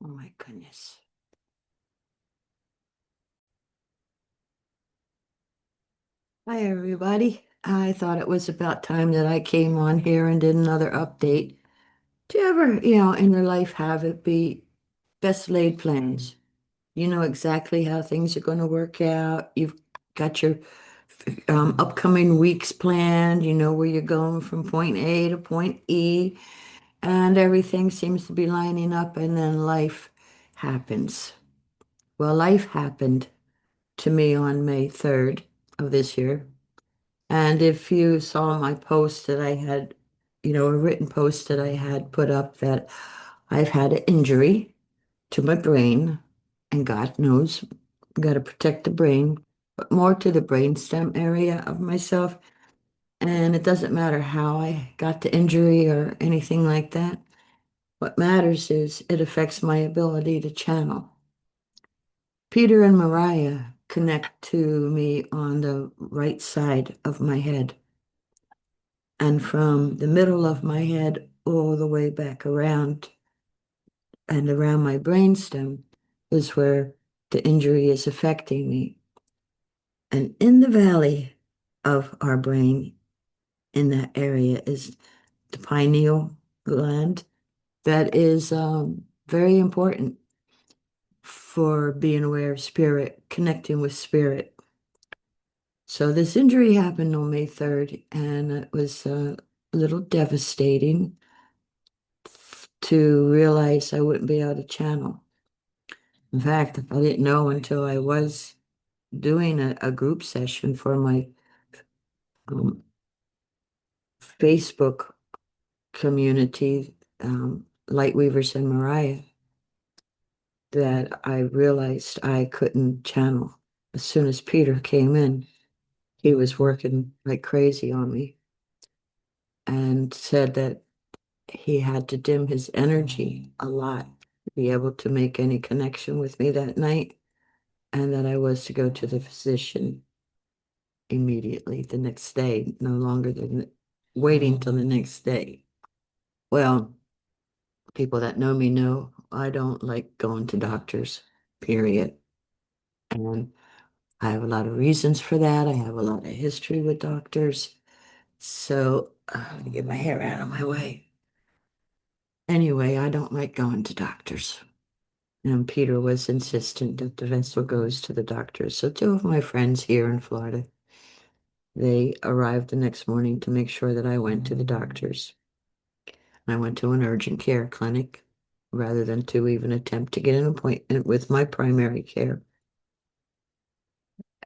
Oh my goodness. Hi, everybody. I thought it was about time that I came on here and did another update. Do you ever, in your life have it be best laid plans? You know exactly how things are going to work out. You've got your upcoming weeks planned. You know where you're going from point A to point E, and everything seems to be lining up, and then life happens. Well, life happened to me on May 3rd of this year. And if you saw my post that I had, a written post that I had put up that I've had an injury to my brain, and God knows, got to protect the brain, but more to the brainstem area of myself. And it doesn't matter how I got the injury or anything like that. What matters is it affects my ability to channel. Peter and Mariah connect to me on the right side of my head. And from the middle of my head all the way back around and around my brainstem is where the injury is affecting me. And in the valley of our brain, in that area, is the pineal gland that is very important for being aware of spirit, connecting with spirit. So this injury happened on May 3rd, and it was a little devastating to realize I wouldn't be able to channel. In fact, I didn't know until I was doing a group session for my um, Facebook community, Lightweavers and Mariah, that I realized I couldn't channel. As soon as Peter came in, he was working like crazy on me and said that he had to dim his energy a lot to be able to make any connection with me that night, and that I was to go to the physician immediately the next day, no longer than waiting till the next day. Well, people that know me know I don't like going to doctors, period. And I have a lot of reasons for that. I have a lot of history with doctors. So, to get my hair out of my way. Anyway, I don't like going to doctors. And Peter was insistent that the vessel goes to the doctors. So two of my friends here in Florida, they arrived the next morning to make sure that I went to the doctors. I went to an urgent care clinic rather than to even attempt to get an appointment with my primary care.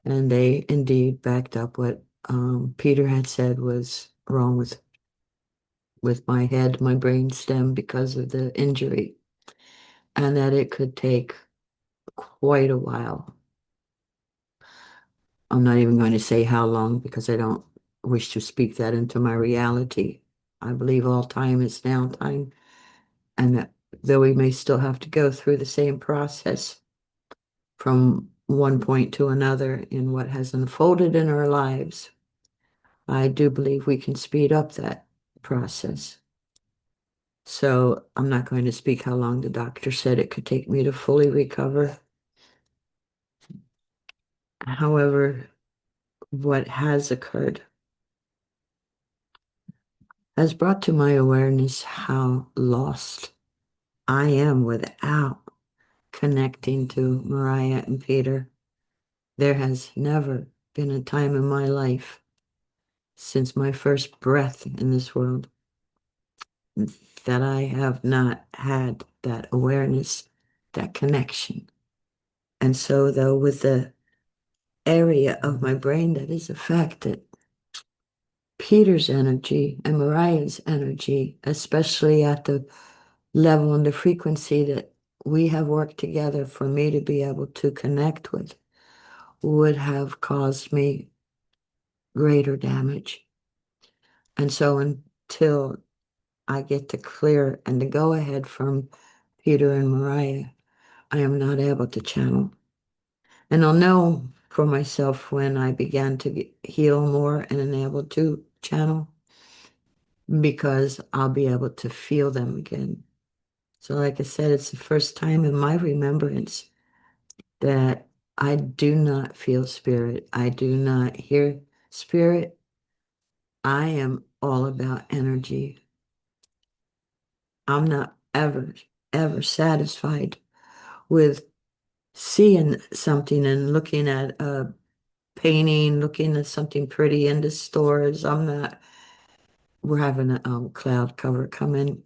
And they indeed backed up what Peter had said was wrong with my head, my brain stem because of the injury, and that it could take quite a while. I'm not even going to say how long because I don't wish to speak that into my reality. I believe all time is now time, and that though we may still have to go through the same process from one point to another in what has unfolded in our lives, I do believe we can speed up that process. So I'm not going to speak how long the doctor said it could take me to fully recover. However, what has occurred has brought to my awareness how lost I am without connecting to Mariah and Peter. There has never been a time in my life since my first breath in this world that I have not had that awareness, that connection. And so, though, with the area of my brain that is affected, Peter's energy and Mariah's energy, especially at the level and the frequency that we have worked together for me to be able to connect with, would have caused me greater damage. And so, until I get the clear and the go ahead from Peter and Mariah, I am not able to channel. And I'll know for myself when I began to heal more and am able to channel because I'll be able to feel them again. So, like I said, it's the first time in my remembrance that I do not feel spirit. I do not hear spirit. I am all about energy. I'm not ever satisfied with seeing something and looking at a painting, looking at something pretty in the stores. We're having a cloud cover come in.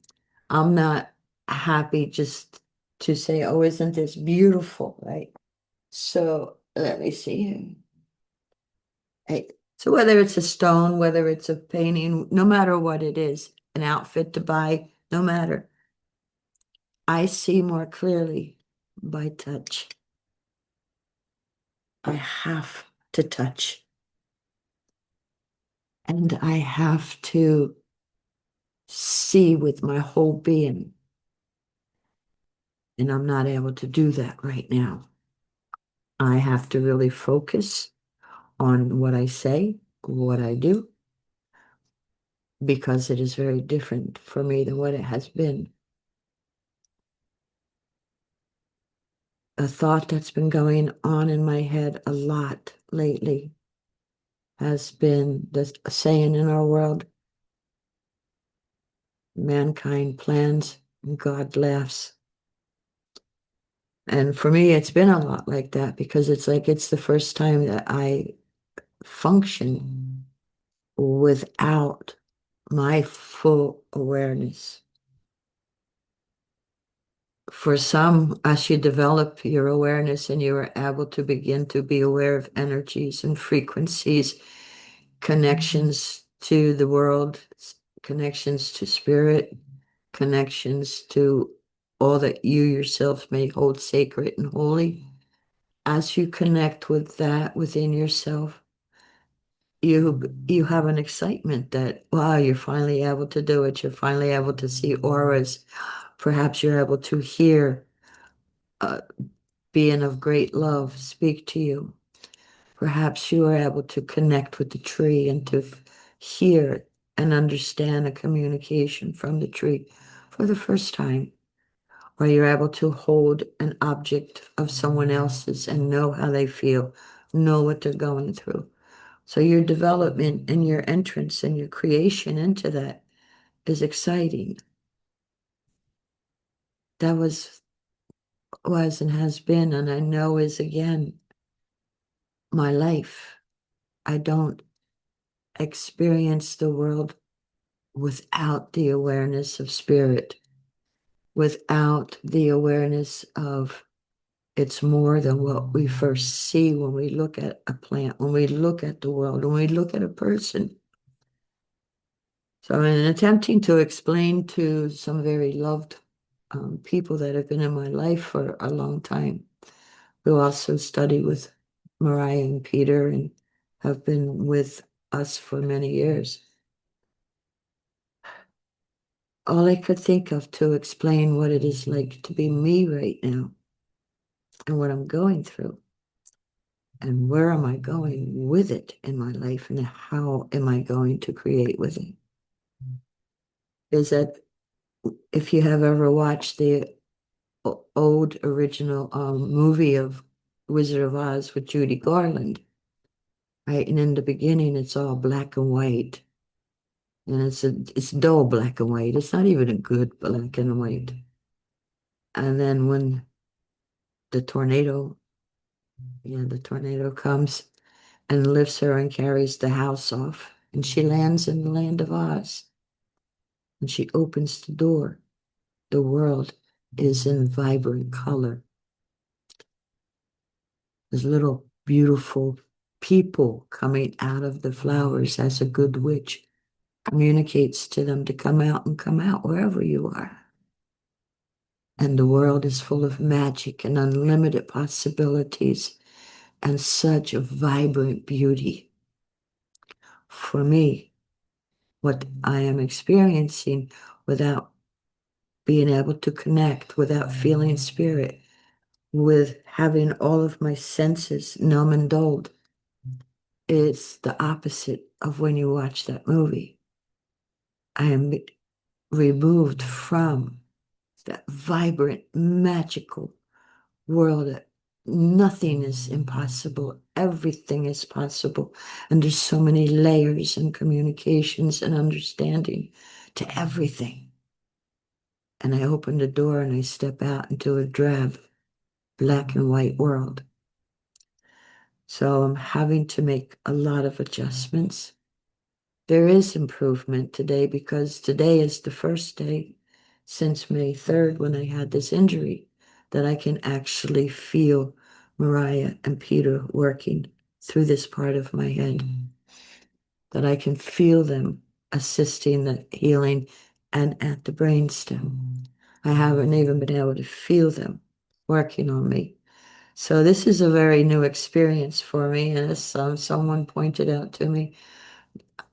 I'm not happy just to say, oh, isn't this beautiful, right? So let me see. Hey, so whether it's a stone, whether it's a painting, no matter what it is, an outfit to buy, no matter, I see more clearly by touch. I have to touch and I have to see with my whole being. And I'm not able to do that right now. I have to really focus on what I say, what I do, because it is very different for me than what it has been. A thought that's been going on in my head a lot lately has been the saying in our world, mankind plans, God laughs. And for me, it's been a lot like that because it's like it's the first time that I function without my full awareness. For some, as you develop your awareness and you are able to begin to be aware of energies and frequencies, connections to the world, connections to spirit, connections to all that you yourself may hold sacred and holy. As you connect with that within yourself, you have an excitement that wow, you're finally able to do it. You're finally able to see auras. Perhaps you're able to hear a being of great love speak to you. Perhaps you are able to connect with the tree and to hear and understand a communication from the tree for the first time. Or you're able to hold an object of someone else's and know how they feel, know what they're going through. So your development and your entrance and your creation into that is exciting. That was and has been, and I know is again my life. I don't experience the world without the awareness of spirit, without the awareness of it's more than what we first see when we look at a plant, when we look at the world, when we look at a person. So, in attempting to explain to some very loved people that have been in my life for a long time, who also study with Mariah and Peter and have been with us for many years, all I could think of to explain what it is like to be me right now and what I'm going through and where am I going with it in my life and how am I going to create with it is that if you have ever watched the old original movie of Wizard of Oz with Judy Garland, right? And in the beginning, it's all black and white. And it's dull black and white. It's not even a good black and white. And then when the tornado, yeah, the tornado comes and lifts her and carries the house off. And she lands in the land of Oz. And she opens the door. The world is in vibrant color. There's little beautiful people coming out of the flowers as a good witch communicates to them to come out and come out wherever you are. And the world is full of magic and unlimited possibilities and such a vibrant beauty. For me, what I am experiencing without being able to connect, without feeling spirit, with having all of my senses numb and dulled, is the opposite of when you watch that movie. I am removed from that vibrant, magical world that nothing is impossible. Everything is possible. And there's so many layers and communications and understanding to everything. And I open the door and I step out into a drab, black and white world. So I'm having to make a lot of adjustments. There is improvement today because today is the first day since May 3rd when I had this injury that I can actually feel Mariah and Peter working through this part of my head, that I can feel them assisting the healing and at the brainstem. I haven't even been able to feel them working on me. So this is a very new experience for me, and as someone pointed out to me,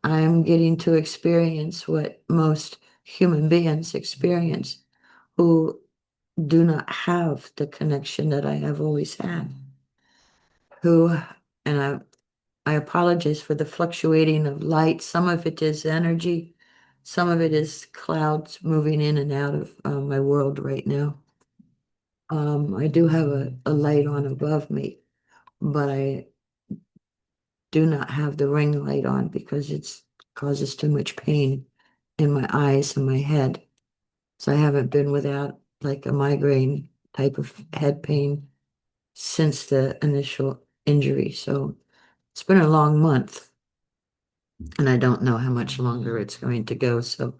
I am getting to experience what most human beings experience who do not have the connection that I have always had. Who, and I apologize for the fluctuating of light. Some of it is energy, some of it is clouds moving in and out of my world right now. I do have a light on above me, but I do not have the ring light on because it's causes too much pain in my eyes and my head. So I haven't been without like a migraine type of head pain since the initial injury. So it's been a long month and I don't know how much longer it's going to go. So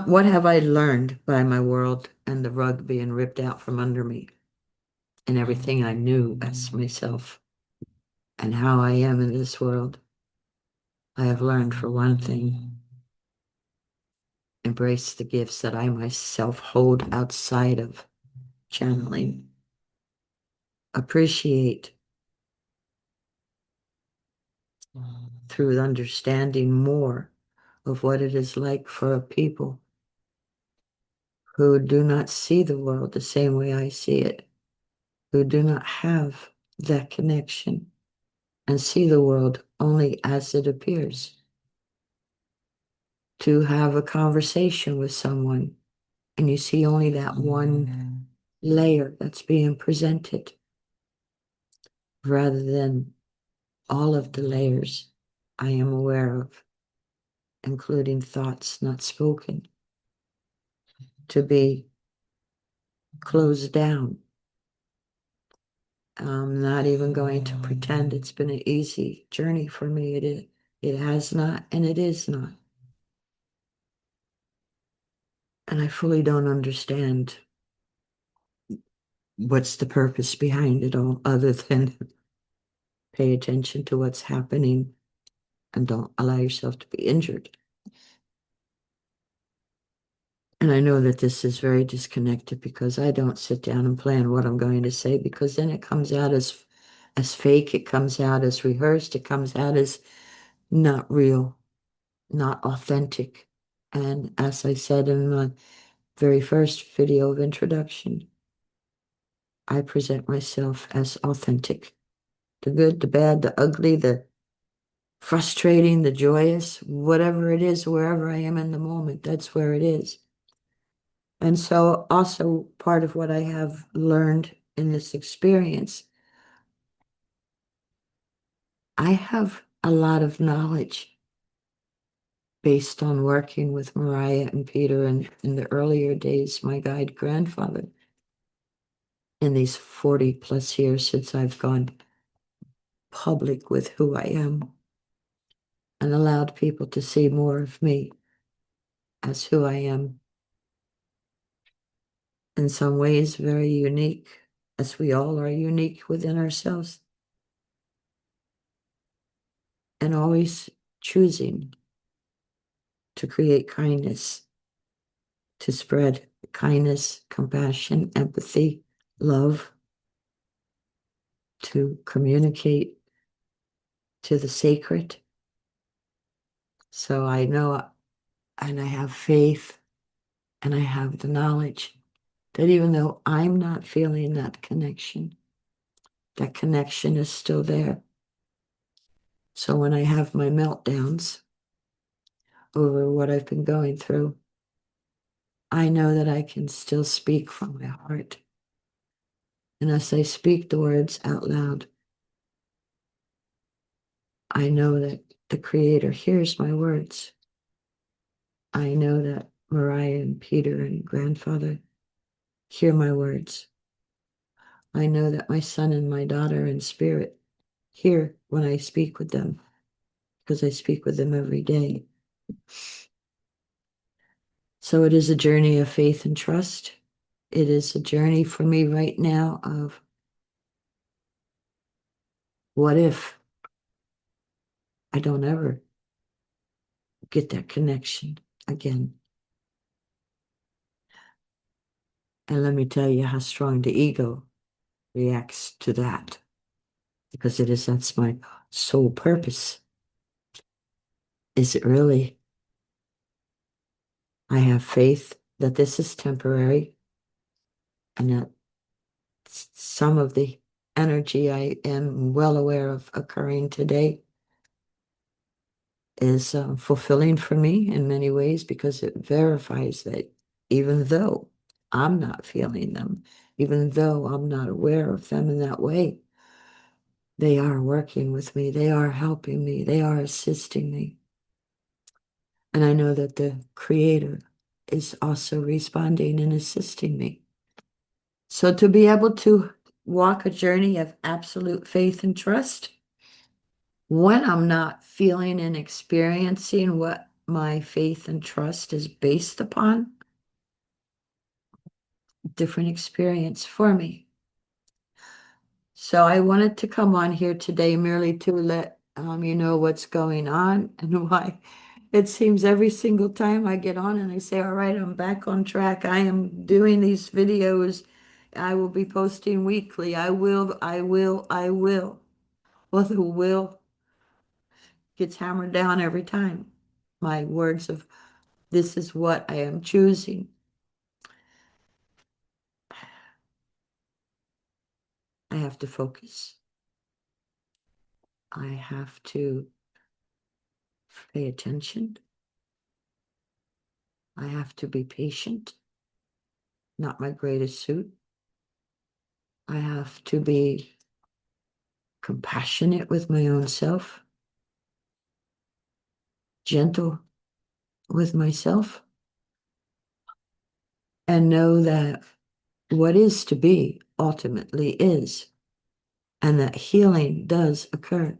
what have I learned by my world and the rug being ripped out from under me and everything I knew as myself and how I am in this world? I have learned for one thing, embrace the gifts that I myself hold outside of channeling. Appreciate through understanding more of what it is like for a people who do not see the world the same way I see it, who do not have that connection and see the world only as it appears. To have a conversation with someone and you see only that one layer that's being presented rather than all of the layers I am aware of, including thoughts not spoken, to be closed down. I'm not even going to pretend it's been an easy journey for me. It has not, and it is not. And I fully don't understand what's the purpose behind it all, other than pay attention to what's happening and don't allow yourself to be injured. And I know that this is very disconnected because I don't sit down and plan what I'm going to say because then it comes out as fake, it comes out as rehearsed, it comes out as not real, not authentic. And as I said in my very first video of introduction, I present myself as authentic. The good, the bad, the ugly, the frustrating, the joyous, whatever it is, wherever I am in the moment, that's where it is. And so also part of what I have learned in this experience, I have a lot of knowledge based on working with Mariah and Peter and in the earlier days, my guide grandfather, in these 40 plus years since I've gone public with who I am and allowed people to see more of me as who I am. In some ways, very unique, as we all are unique within ourselves, and always choosing to create kindness, to spread kindness, compassion, empathy, love, to communicate to the sacred. So I know and I have faith and I have the knowledge that even though I'm not feeling that connection is still there. So when I have my meltdowns over what I've been going through, I know that I can still speak from my heart. And as I speak the words out loud, I know that the Creator hears my words. I know that Mariah and Peter and grandfather hear my words. I know that my son and my daughter in spirit hear when I speak with them because I speak with them every day. So it is a journey of faith and trust. It is a journey for me right now of what if I don't ever get that connection again? And let me tell you how strong the ego reacts to that because that's my sole purpose. Is it really? I have faith that this is temporary and that some of the energy I am well aware of occurring today is fulfilling for me in many ways because it verifies that even though I'm not feeling them, even though I'm not aware of them in that way, they are working with me, they are helping me, they are assisting me. And I know that the Creator is also responding and assisting me. So to be able to walk a journey of absolute faith and trust when I'm not feeling and experiencing what my faith and trust is based upon, different experience for me. So I wanted to come on here today merely to let you know what's going on and why it seems every single time I get on and I say, all right, I'm back on track. I am doing these videos. I will be posting weekly. I will, I will, I will. Well, the will gets hammered down every time. My words of this is what I am choosing. I have to focus. I have to pay attention. I have to be patient, not my greatest suit. I have to be compassionate with my own self, gentle with myself, and know that what is to be ultimately is, and that healing does occur.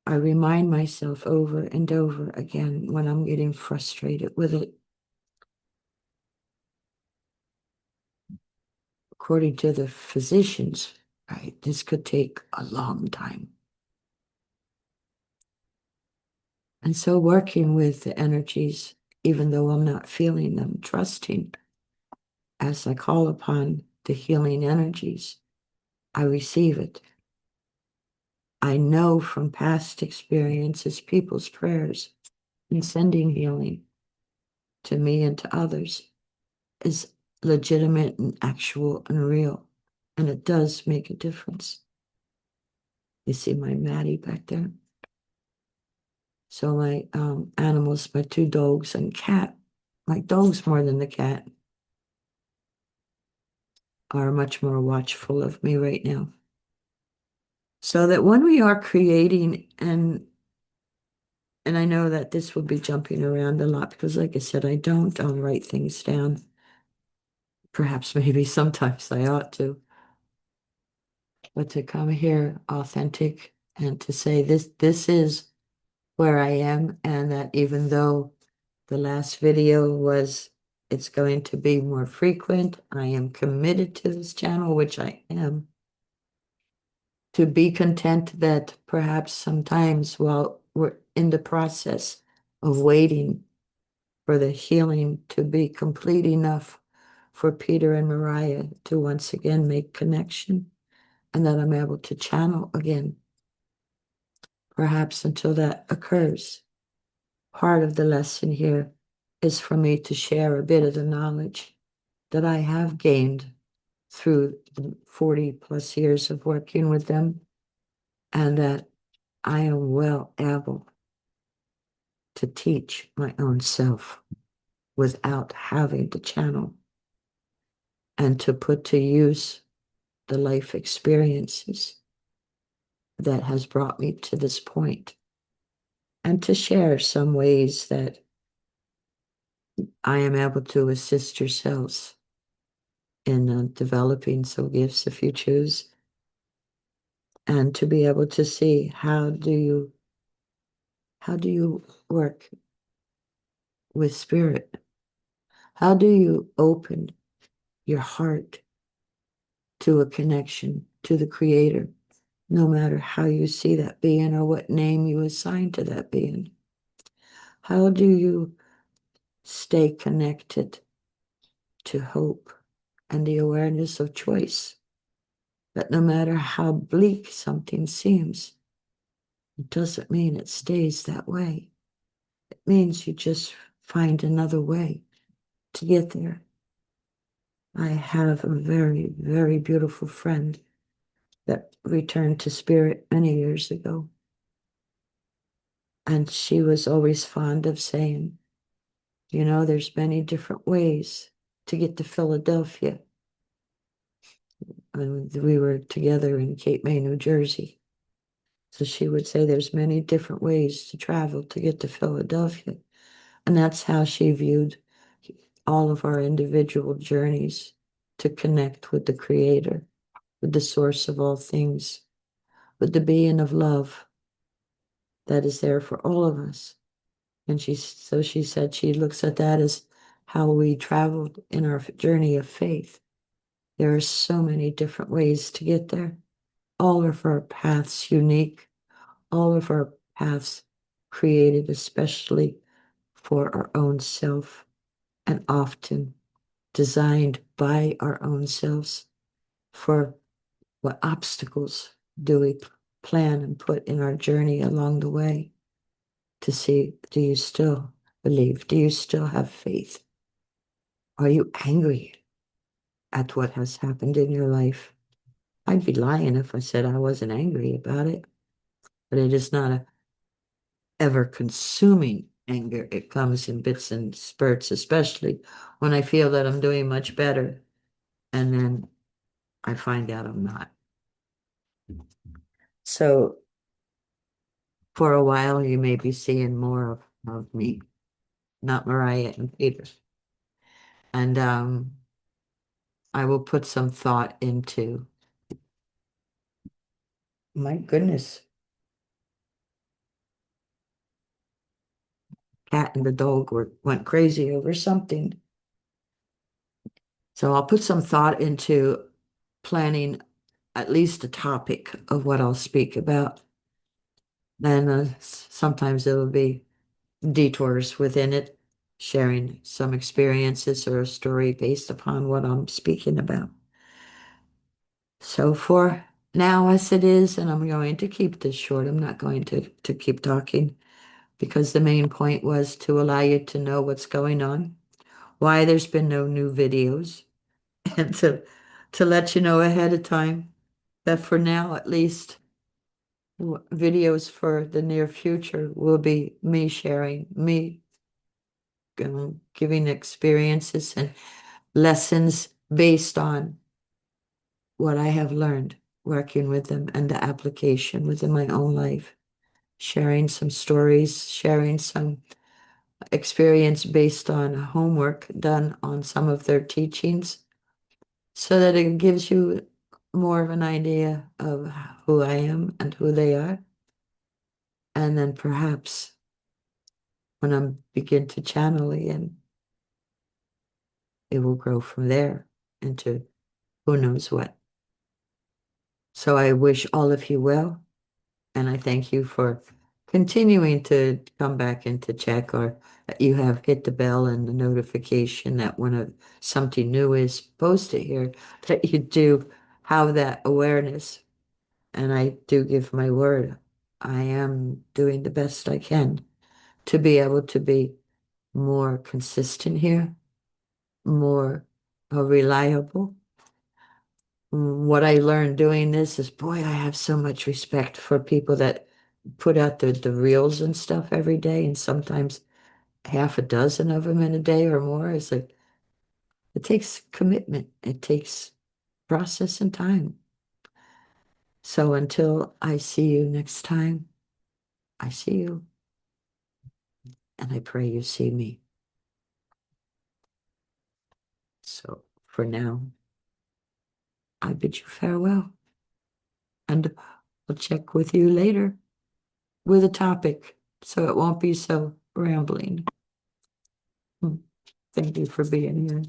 I remind myself over and over again when I'm getting frustrated with it. According to the physicians, right, this could take a long time. And so working with the energies, even though I'm not feeling them, trusting as I call upon the healing energies, I receive it. I know from past experiences, people's prayers and sending healing to me and to others is legitimate and actual and real. And it does make a difference. You see my Maddie back there? So my animals, my two dogs and cat, my dogs more than the cat, are much more watchful of me right now. So that when we are creating and I know that this will be jumping around a lot because like I said, I don't write things down. Perhaps maybe sometimes I ought to. But to come here authentic and to say this is where I am and that even though the last video was it's going to be more frequent, I am committed to this channel, which I am. To be content that perhaps sometimes while we're in the process of waiting for the healing to be complete enough for Peter and Mariah to once again make connection and that I'm able to channel again. Perhaps until that occurs, part of the lesson here is for me to share a bit of the knowledge that I have gained through the 40 plus years of working with them and that I am well able to teach my own self. without having to channel and to put to use the life experiences that has brought me to this point, and to share some ways that I am able to assist yourselves in developing some gifts if you choose, and to be able to see how do you work with spirit? How do you open your heart to a connection to the creator, no matter how you see that being or what name you assign to that being? How do you stay connected to hope and the awareness of choice? That no matter how bleak something seems, it doesn't mean it stays that way. It means you just find another way to get there. I have a very, very beautiful friend that returned to spirit many years ago. And she was always fond of saying, there's many different ways to get to Philadelphia. And we were together in Cape May, New Jersey. So she would say there's many different ways to travel to get to Philadelphia. And that's how she viewed all of our individual journeys to connect with the Creator, with the source of all things, with the being of love that is there for all of us. And she said she looks at that as how we traveled in our journey of faith. There are so many different ways to get there. All of our paths unique, all of our paths created especially for our own self, and often designed by our own selves. For what obstacles do we plan and put in our journey along the way, to see, do you still believe? Do you still have faith? Are you angry at what has happened in your life? I'd be lying if I said I wasn't angry about it, but it is not a ever consuming anger. It comes in bits and spurts, especially when I feel that I'm doing much better, and then I find out I'm not. So for a while, you may be seeing more of me, not Mariah and Peter. And I will put some thought into, my goodness, cat and the dog went crazy over something. So I'll put some thought into planning at least a topic of what I'll speak about. Then sometimes it'll be detours within it, sharing some experiences or a story based upon what I'm speaking about. So for now, as it is, and I'm going to keep this short, I'm not going to keep talking, because the main point was to allow you to know what's going on, why there's been no new videos, and to let you know ahead of time that for now, at least, videos for the near future will be me sharing, me giving experiences and lessons based on what I have learned working with them and the application within my own life, sharing some stories, sharing some experience based on homework done on some of their teachings, so that it gives you more of an idea of who I am and who they are. And then perhaps when I begin to channel again, it will grow from there into who knows what. So I wish all of you well, and I thank you for continuing to come back and to check, or that you have hit the bell and the notification that when something new is posted here, that you do have that awareness. And I do give my word, I am doing the best I can to be able to be more consistent here, more reliable. What I learned doing this is, boy, I have so much respect for people that put out the reels and stuff every day. And sometimes half a dozen of them in a day or more. It's like, it takes commitment. It takes process and time. So until I see you next time, I see you, and I pray you see me. So for now, I bid you farewell, and I'll check with you later with a topic so it won't be so rambling. Thank you for being here.